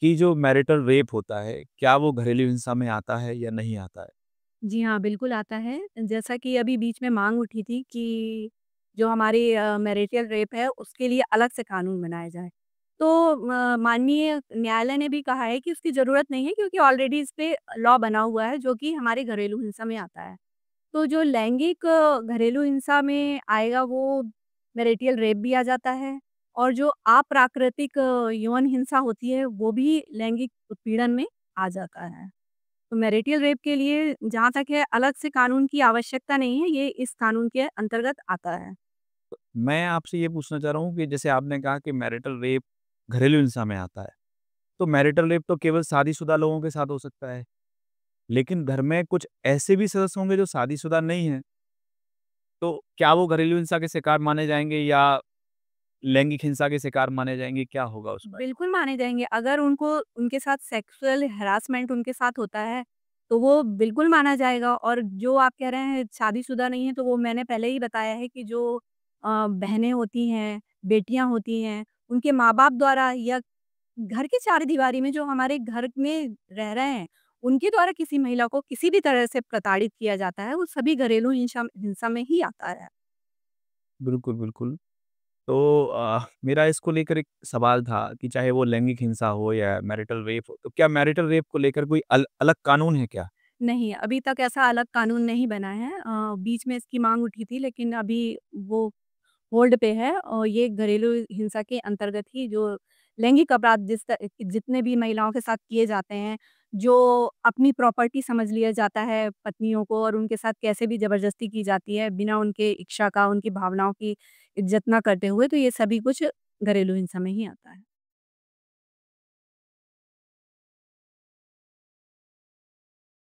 कि जो marital rape होता है, क्या वो घरेलू हिंसा में आता है या नहीं आता है? जी हाँ, बिल्कुल आता है। जैसा कि अभी बीच में माँग उठी थी कि जो हमारी मैरिटल रेप है उसके लिए अलग से कानून बनाया जाए। तो माननीय न्यायालय ने भी कहा है कि उसकी ज़रूरत नहीं है क्योंकि ऑलरेडी इस पे लॉ बना हुआ है जो कि हमारे घरेलू हिंसा में आता है। तो जो लैंगिक घरेलू हिंसा में आएगा वो मैरिटल रेप भी आ जाता है और जो अप्राकृतिक यौन हिंसा होती है वो भी लैंगिक उत्पीड़न में आ जाता है। तो मैरिटल रेप के लिए जहाँ तक है अलग से कानून की आवश्यकता नहीं है, ये इस कानून के अंतर्गत आता है। मैं आपसे ये पूछना चाह रहा हूँ कि जैसे आपने कहा कि मैरिटल रेप घरेलू हिंसा में आता है, तो मैरिटल रेप तो केवल शादीशुदा लोगों के साथ हो सकता है, लेकिन घर में कुछ ऐसे भी सदस्य होंगे जो शादीशुदा नहीं हैं, तो क्या वो घरेलू हिंसा के शिकार माने जाएँगे या लैंगिक हिंसा के शिकार माने जाएँगे, क्या होगा उसमें? बिल्कुल माने जाएँगे, अगर उनको उनके साथ सेक्सुअल हैरेसमेंट उनके साथ होता है, तो वो बिल्कुल माना जाएगा और जो आप कह रहे हैं शादीशुदा नहीं है, तो वो मैंने पहले ही बताया है कि जो बहनें होती हैं, बेटियाँ होती हैं, उनके माँ-बाप द्वारा या घर की चारदीवारी में जो हमारे घर में रह रहे हैं, उनके द्वारा किसी महिला को किसी भी तरह से प्रताड़ित किया जाता है, वो सभी घरेलू हिंसा हिंसा में ही आता है। बिल्कुल, बिल्कुल। तो मेरा इसको लेकर एक सवाल था कि चाहे वो लैंगिक हिंसा हो या मैरिटल रेप हो, तो क्या मैरिटल रेप को लेकर कोई अलग कानून है क्या? नहीं, अभी तक ऐसा अलग कानून नहीं बना है। बीच में इसकी माँग उठी थी लेकिन अभी वो होल्ड पे है और ये घरेलू हिंसा के अंतर्गत ही जो लैंगिक अपराध जितने भी महिलाओं के साथ किए जाते हैं, जो अपनी प्रॉपर्टी समझ लिया जाता है पत्नियों को और उनके साथ कैसे भी ज़बरदस्ती की जाती है, बिना उनके इच्छा का, उनकी भावनाओं की इज़्ज़त ना करते हुए, तो ये सभी कुछ घरेलू हिंसा में ही आता है।